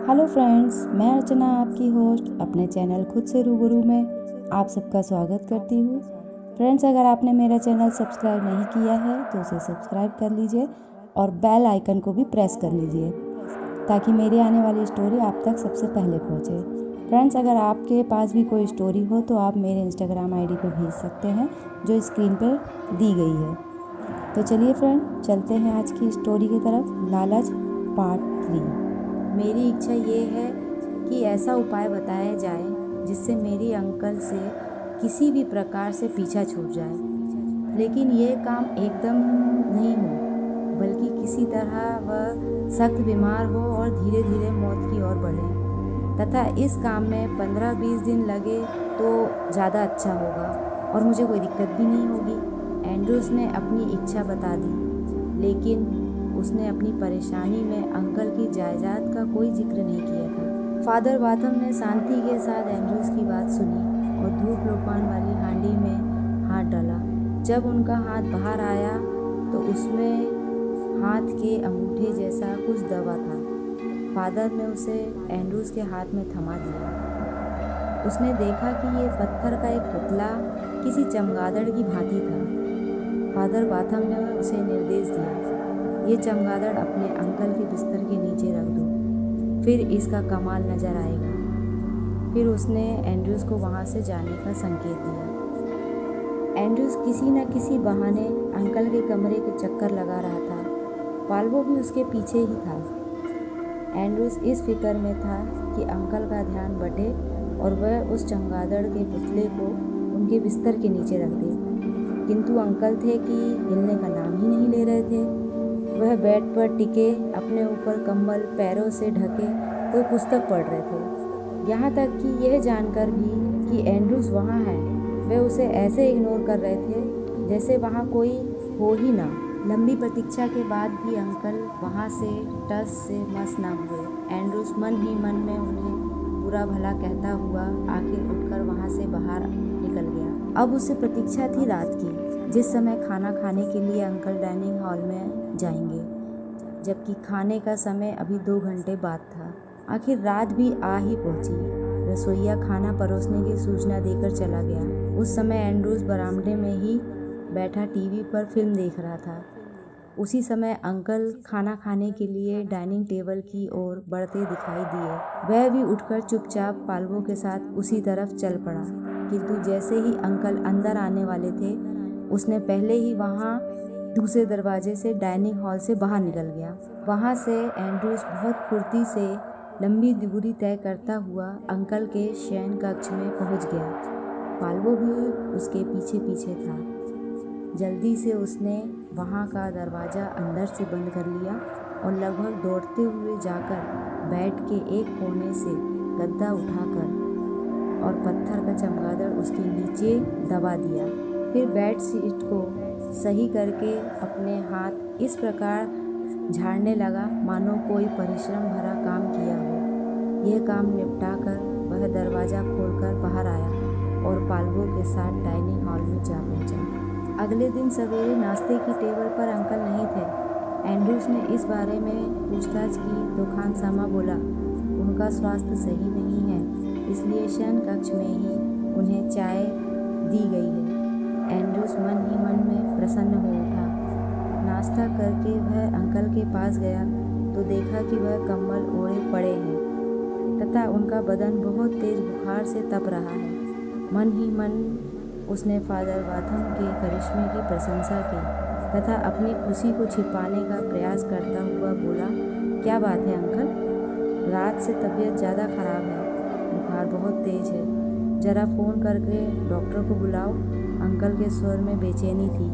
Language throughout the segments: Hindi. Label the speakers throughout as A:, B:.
A: हेलो फ्रेंड्स, मैं अर्चना आपकी होस्ट अपने चैनल खुद से रूबरू में आप सबका स्वागत करती हूँ। फ्रेंड्स, अगर आपने मेरा चैनल सब्सक्राइब नहीं किया है तो उसे सब्सक्राइब कर लीजिए और बेल आइकन को भी प्रेस कर लीजिए ताकि मेरी आने वाली स्टोरी आप तक सबसे पहले पहुँचे। फ्रेंड्स, अगर आपके पास भी कोई स्टोरी हो तो आप मेरे इंस्टाग्राम आईडी पर भेज सकते हैं जो स्क्रीन पर दी गई है। तो चलिए फ्रेंड, चलते हैं आज की स्टोरी की तरफ। लालच पार्ट 3। मेरी इच्छा ये है कि ऐसा उपाय बताया जाए जिससे मेरी अंकल से किसी भी प्रकार से पीछा छूट जाए, लेकिन ये काम एकदम नहीं हो, बल्कि किसी तरह वह सख्त बीमार हो और धीरे धीरे मौत की ओर बढ़े, तथा इस काम में 15-20 दिन लगे तो ज़्यादा अच्छा होगा और मुझे कोई दिक्कत भी नहीं होगी। एंड्रूस ने अपनी इच्छा बता दी, लेकिन उसने अपनी परेशानी में अंकल की जायदाद का कोई जिक्र नहीं किया था। फादर वाथम ने शांति के साथ एंड्रूस की बात सुनी और धूप लोपान वाली हांडी में हाथ डाला। जब उनका हाथ बाहर आया तो उसमें हाथ के अंगूठे जैसा कुछ दबा था। फादर ने उसे एंड्रूस के हाथ में थमा दिया। उसने देखा कि ये पत्थर का एक पुतला किसी चमगादड़ की भांति था। फादर वाथम ने उसे निर्देश दिया, ये चमगादड़ अपने अंकल के बिस्तर के नीचे रख दो, फिर इसका कमाल नजर आएगा। फिर उसने एंड्रूस को वहाँ से जाने का संकेत दिया। एंड्रूस किसी न किसी बहाने अंकल के कमरे के चक्कर लगा रहा था। पाल्वो भी उसके पीछे ही था। एंड्रूस इस फिक्र में था कि अंकल का ध्यान बटे और वह उस चमगादड़ के पुतले को उनके बिस्तर के नीचे रख दे, किंतु अंकल थे कि हिलने का नाम ही नहीं ले रहे थे। वह बेड पर टिके अपने ऊपर कंबल पैरों से ढके कोई पुस्तक पढ़ रहे थे। यहाँ तक कि यह जानकर भी कि एंड्रूस वहाँ है, वे उसे ऐसे इग्नोर कर रहे थे जैसे वहाँ कोई हो ही ना। लंबी प्रतीक्षा के बाद भी अंकल वहाँ से टस से मस न हुए। एंड्रूस मन ही मन में उन्हें बुरा भला कहता हुआ आखिर उठकर वहाँ से बाहर निकल गया। अब उसे प्रतीक्षा थी रात की, जिस समय खाना खाने के लिए अंकल डाइनिंग हॉल में जाएंगे, जबकि खाने का समय अभी 2 घंटे बाद था। आखिर रात भी आ ही पहुंची। रसोइया खाना परोसने की सूचना देकर चला गया। उस समय एंड्रूस बरामदे में ही बैठा टीवी पर फिल्म देख रहा था। उसी समय अंकल खाना खाने के लिए डाइनिंग टेबल की ओर बढ़ते दिखाई दिए। वह भी उठकर चुपचाप पाल्वो के साथ उसी तरफ चल पड़ा, किंतु जैसे ही अंकल अंदर आने वाले थे उसने पहले ही वहाँ दूसरे दरवाजे से डाइनिंग हॉल से बाहर निकल गया। वहाँ से एंड्रूस बहुत फुर्ती से लंबी दूरी तय करता हुआ अंकल के शयन कक्ष में पहुँच गया। पाल्वो भी उसके पीछे पीछे था। जल्दी से उसने वहाँ का दरवाज़ा अंदर से बंद कर लिया और लगभग दौड़ते हुए जाकर बेड के एक कोने से गद्दा उठाकर और पत्थर का चमगादड़ उसके नीचे दबा दिया। फिर बेड शीट को सही करके अपने हाथ इस प्रकार झाड़ने लगा मानो कोई परिश्रम भरा काम किया हो। यह काम निपटाकर वह दरवाज़ा खोलकर बाहर आया और पाल्वो के साथ डाइनिंग हॉल में जा पहुंचा। अगले दिन सवेरे नाश्ते की टेबल पर अंकल नहीं थे। एंड्रूस ने इस बारे में पूछताछ की तो खानसामा बोला उनका स्वास्थ्य सही नहीं है, इसलिए शयन कक्ष में ही उन्हें चाय दी गई है। एंड्रूस मन ही मन में प्रसन्न हो उठा। नाश्ता करके वह अंकल के पास गया तो देखा कि वह कंबल ओढ़े पड़े हैं तथा उनका बदन बहुत तेज बुखार से तप रहा है। मन ही मन उसने फादर वाथम के करिश्मे की प्रशंसा की तथा अपनी खुशी को छिपाने का प्रयास करता हुआ बोला, क्या बात है अंकल, रात से तबीयत ज़्यादा ख़राब है, बुखार बहुत तेज़ है, ज़रा फ़ोन करके डॉक्टर को बुलाओ। अंकल के स्वर में बेचैनी थी।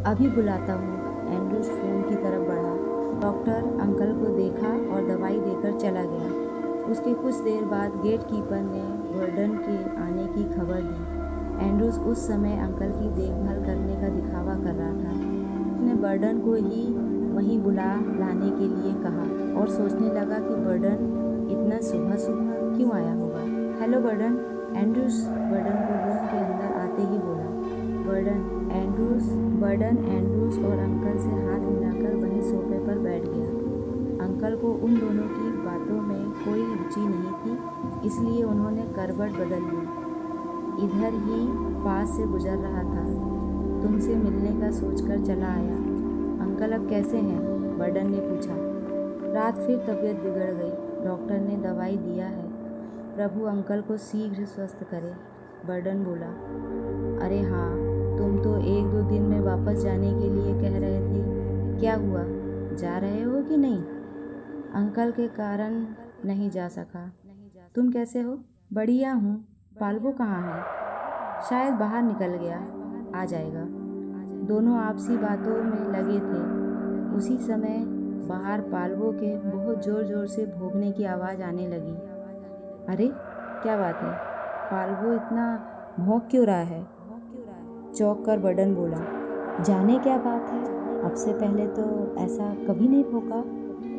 A: अभी बुलाता हूँ। एंड्रूस फ़ोन की तरफ बढ़ा। डॉक्टर अंकल को देखा और दवाई देकर चला गया। उसके कुछ देर बाद गेट कीपर ने वर्डन के आने की खबर दी। एंड्रूस उस समय अंकल की देखभाल करने का दिखावा कर रहा था। उसने बर्डन को ही वहीं बुला लाने के लिए कहा और सोचने लगा कि बर्डन इतना सुबह सुबह क्यों आया होगा। हेलो बर्डन, एंड्रूस बर्डन को रूम के अंदर आते ही बोला। बर्डन एंड्रूस और अंकल से हाथ मिलाकर वहीं सोफे पर बैठ गया। अंकल को उन दोनों की बातों में कोई रुचि नहीं थी, इसलिए उन्होंने करवट बदल ली। इधर ही पास से गुजर रहा था, तुमसे मिलने का सोचकर चला आया। अंकल अब कैसे हैं? बर्डन ने पूछा। रात फिर तबीयत बिगड़ गई, डॉक्टर ने दवाई दिया है। प्रभु अंकल को शीघ्र स्वस्थ करे, बर्डन बोला। अरे हाँ, तुम तो 1-2 दिन में वापस जाने के लिए कह रहे थे, क्या हुआ? जा रहे हो कि नहीं? अंकल के कारण नहीं जा सका। तुम कैसे हो? बढ़िया हूँ। पाल्वो कहाँ है? शायद बाहर निकल गया, आ जाएगा। दोनों आपसी बातों में लगे थे। उसी समय बाहर पाल्वो के बहुत ज़ोर ज़ोर से भौंकने की आवाज़ आने लगी। अरे क्या बात है? पाल्वो इतना भौंक क्यों रहा है? चौंक कर बर्डन बोला। जाने क्या बात है, अब से पहले तो ऐसा कभी नहीं भौंका।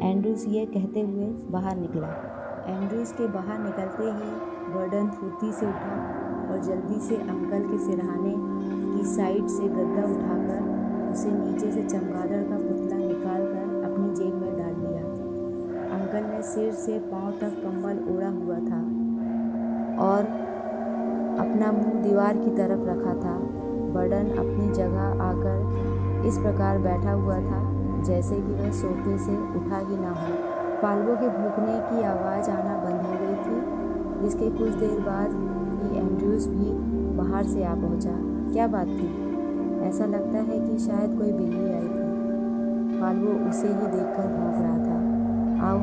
A: एंड्रूस ये कहते हुए बाहर निकला। एंड्रूस के बाहर निकलते ही बर्डन फुर्ती से उठा और जल्दी से अंकल के सिरहाने की साइड से गद्दा उठाकर उसे नीचे से चमगादड़ का पुतला निकालकर अपनी जेब में डाल लिया। अंकल ने सिर से पांव तक कंबल ओढ़ा हुआ था और अपना मुंह दीवार की तरफ रखा था। बर्डन अपनी जगह आकर इस प्रकार बैठा हुआ था जैसे कि वह सोफे से उठा ही ना हो। पाल्वो के भौंकने की आवाज़ आना बंद हो गई थी, जिसके कुछ देर बाद ही एंड्रूस भी बाहर से आ पहुंचा। क्या बात थी? ऐसा लगता है कि शायद कोई बिल्ली आई थी। पाल्वो उसे ही देखकर भौंक रहा था। आओ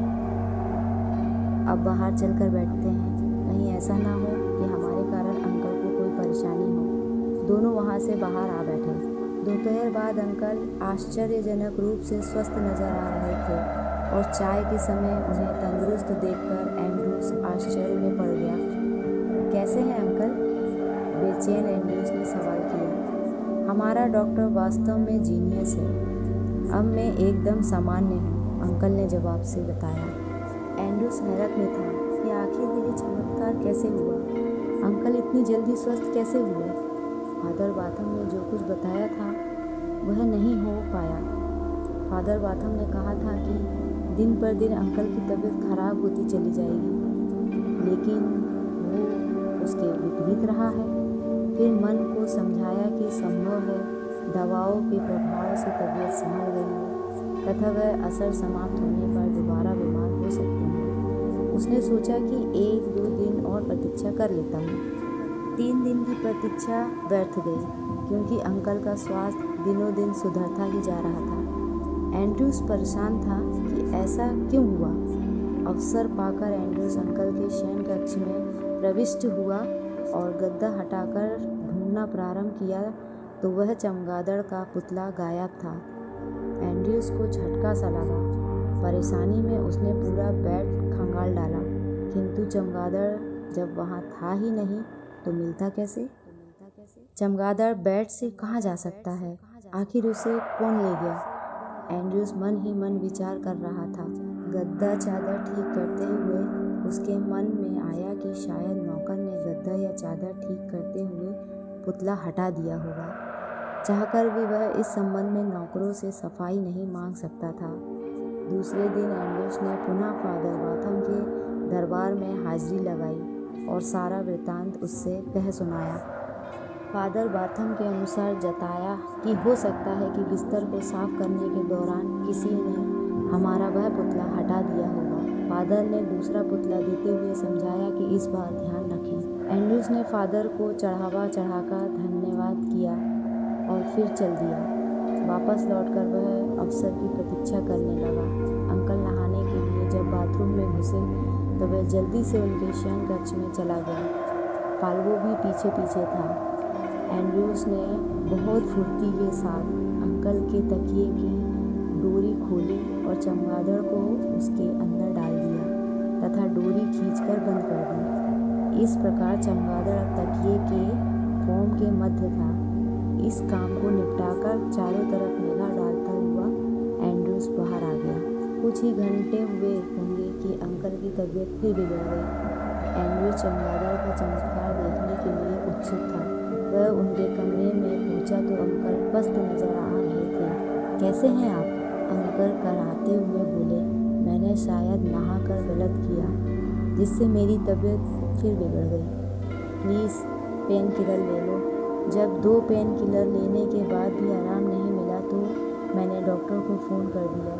A: अब बाहर चलकर बैठते हैं, कहीं ऐसा ना हो कि हमारे कारण अंकल को कोई परेशानी हो। दोनों वहाँ से बाहर आ बैठे। दोपहर बाद अंकल आश्चर्यजनक रूप से स्वस्थ नजर आ रहे थे और चाय के समय उन्हें तंदुरुस्त देखकर एंड्रूस आश्चर्य में पड़ गया। कैसे हैं अंकल? बेचैन एंड्रूस ने सवाल किया। हमारा डॉक्टर वास्तव में जीनियस है, अब मैं एकदम सामान्य हूँ, अंकल ने जवाब से बताया। एंड्रूस हैरत में था कि आखिर ये चमत्कार कैसे हुआ। अंकल इतनी जल्दी स्वस्थ कैसे हुए? फादर बाथम ने जो कुछ बताया था वह नहीं हो पाया। फादर बाथम ने कहा था कि दिन पर दिन अंकल की तबीयत खराब होती चली जाएगी, लेकिन वो उसके विपरीत रहा है। फिर मन को समझाया कि संभव है दवाओं के प्रभाव से तबीयत संभल गई हो तथा वह असर समाप्त होने पर दोबारा बीमार हो सकते हैं। उसने सोचा कि 1-2 दिन और प्रतीक्षा कर लेता हूँ। 3 दिन की प्रतीक्षा व्यर्थ गई क्योंकि अंकल का स्वास्थ्य दिनों दिन सुधरता ही जा रहा था। एंड्रूस परेशान था कि ऐसा क्यों हुआ। अवसर पाकर एंड्रूस अंकल के शयन कक्ष में प्रविष्ट हुआ और गद्दा हटाकर ढूंढना प्रारंभ किया तो वह चमगादड़ का पुतला गायब था। एंड्रूस को झटका सा लगा। परेशानी में उसने पूरा बेड खंगाल डाला, किंतु चमगादड़ जब वहाँ था ही नहीं तो मिलता कैसे? चमगादड़ बेड से कहाँ जा सकता है? आखिर उसे कौन ले गया? एंड्रूस मन ही मन विचार कर रहा था। गद्दा चादर ठीक करते हुए उसके मन में आया कि शायद नौकर ने गद्दा या चादर ठीक करते हुए पुतला हटा दिया होगा। चाहकर भी वह इस संबंध में नौकरों से सफाई नहीं मांग सकता था। दूसरे दिन एंड्रूस ने पुनः फादर बाथम के दरबार में हाजिरी लगाई और सारा वृत्तांत उससे कह सुनाया। फादर बाथम के अनुसार जताया कि हो सकता है कि बिस्तर को साफ करने के दौरान किसी ने हमारा वह पुतला हटा दिया होगा। फादर ने दूसरा पुतला देते हुए समझाया कि इस बार ध्यान रखें। एंड्रूस ने फादर को चढ़ावा चढ़ाकर धन्यवाद किया और फिर चल दिया। वापस लौटकर वह अवसर की प्रतीक्षा करने लगा। अंकल नहाने के लिए जब बाथरूम में घुसे तो वह जल्दी से उनके शयन कक्ष में चला गया। पाल्वो भी पीछे पीछे था। एंड्रूस ने बहुत फुर्ती के साथ अंकल के तकिए की डोरी खोली और चमगादड़ को उसके अंदर डाल दिया तथा डोरी खींचकर बंद कर दी। इस प्रकार चमगादड़ तकिए के फोम के मध्य था। इस काम को निपटाकर चारों तरफ निगाह डालता हुआ एंड्रूस बाहर आ गया। कुछ ही घंटे हुए होंगे कि अंकल की तबीयत फिर बिगड़ गई। एंड्रूस चमगादड़ का चमत्कार देखने के लिए उत्सुक था। वह उनके कमरे में पहुंचा तो अंकल पस्त नजर आ रहे थे। कैसे हैं आप? अंकल कराहते हुए बोले। मैंने शायद नहा कर गलत किया, जिससे मेरी तबीयत फिर बिगड़ गई। प्लीज़ पेन किलर ले लो। जब 2 पेन किलर लेने के बाद भी आराम नहीं मिला तो मैंने डॉक्टर को फ़ोन कर दिया।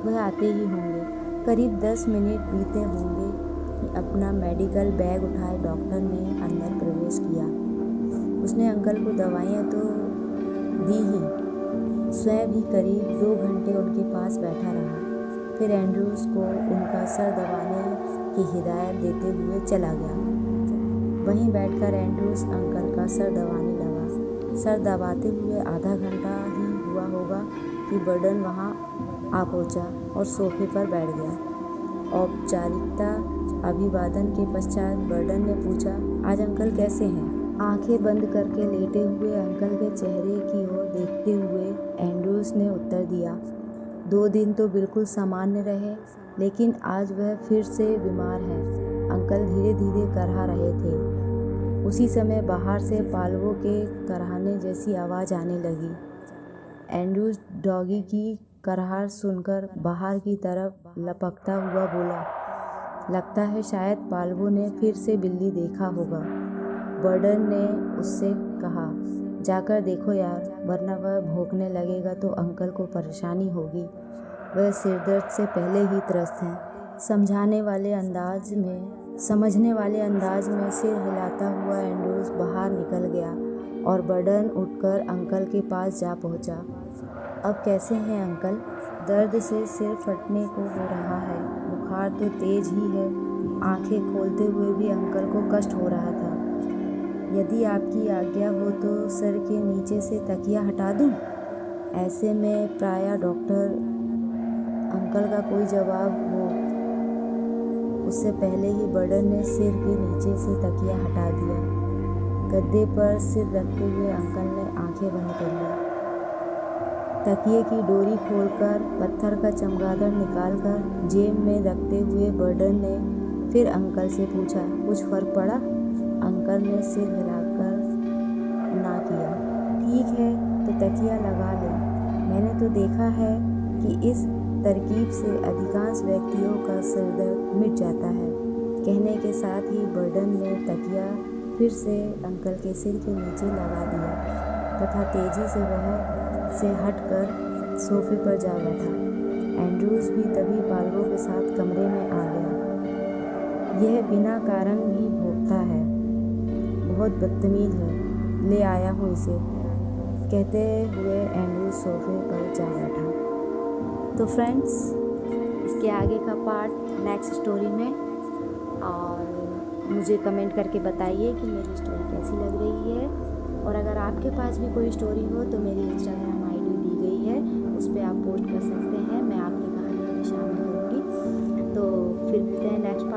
A: वह आते ही होंगे। करीब 10 मिनट बीते होंगे कि अपना मेडिकल बैग उठाए डॉक्टर ने अंदर प्रवेश किया। उसने अंकल को दवाइयाँ तो दी ही, स्वयं भी करीब 2 घंटे उनके पास बैठा रहा। फिर एंड्रूज को उनका सर दबाने की हिदायत देते हुए चला गया। वहीं बैठकर एंड्रूज अंकल का सर दबाने लगा। सर दबाते हुए आधा घंटा ही हुआ होगा कि बर्डन वहां आ पहुंचा और सोफे पर बैठ गया। औपचारिकता अभिवादन के पश्चात बर्डन ने पूछा, आज अंकल कैसे हैं? आंखें बंद करके लेटे हुए अंकल के चेहरे की ओर देखते हुए एंड्रूज ने उत्तर दिया, 2 दिन तो बिल्कुल सामान्य रहे, लेकिन आज वह फिर से बीमार है। अंकल धीरे धीरे करहा रहे थे। उसी समय बाहर से पालवों के करहाने जैसी आवाज़ आने लगी। एंड्रूज डॉगी की करहार सुनकर बाहर की तरफ लपकता हुआ बोला, लगता है शायद पालवों ने फिर से बिल्ली देखा होगा। बर्डन ने उससे कहा, जाकर देखो यार, वरना वह भौंकने लगेगा तो अंकल को परेशानी होगी। वह सिरदर्द से पहले ही त्रस्त हैं। समझने वाले अंदाज में सिर हिलाता हुआ एंड्रूज बाहर निकल गया और बर्डन उठकर अंकल के पास जा पहुंचा। अब कैसे हैं अंकल? दर्द से सिर फटने को हो रहा है, बुखार तो तेज ही है। आंखें खोलते हुए भी अंकल को कष्ट हो रहा था। यदि आपकी आज्ञा हो तो सर के नीचे से तकिया हटा दूं? ऐसे में प्रायः डॉक्टर अंकल का कोई जवाब हो उससे पहले ही बर्डन ने सिर के नीचे से तकिया हटा दिया। गद्दे पर सिर रखते हुए अंकल ने आंखें बंद कर ली। तकिए की डोरी खोलकर पत्थर का चमगादड़ निकालकर जेब में रखते हुए बर्डन ने फिर अंकल से पूछा, कुछ फर्क पड़ा? अंकल ने सिर हिलाकर ना किया। ठीक है तो तकिया लगा ले। मैंने तो देखा है कि इस तरकीब से अधिकांश व्यक्तियों का सिरदर्द मिट जाता है। कहने के साथ ही बर्डन ने तकिया फिर से अंकल के सिर के नीचे लगा दिया तथा तेजी से वह से हटकर सोफे पर जा बैठा। एंड्रूज भी तभी पालवों के साथ कमरे में आ गया। यह बिना कारण भी भौंकता है, बहुत बदतमीज है, ले आया हूँ इसे, कहते हुए एंड्रूज सोफे पर जा बैठा। तो फ्रेंड्स, इसके आगे का पार्ट नेक्स्ट स्टोरी में, और मुझे कमेंट करके बताइए कि मेरी स्टोरी कैसी लग रही है। और अगर आपके पास भी कोई स्टोरी हो तो मेरी इंस्टाग्राम आईडी दी गई है, उस पर आप पोस्ट कर सकते हैं, मैं आपकी कहानियाँ भी शामिल करूँगी। तो फिर मिलते हैं नेक्स्ट पार्ट।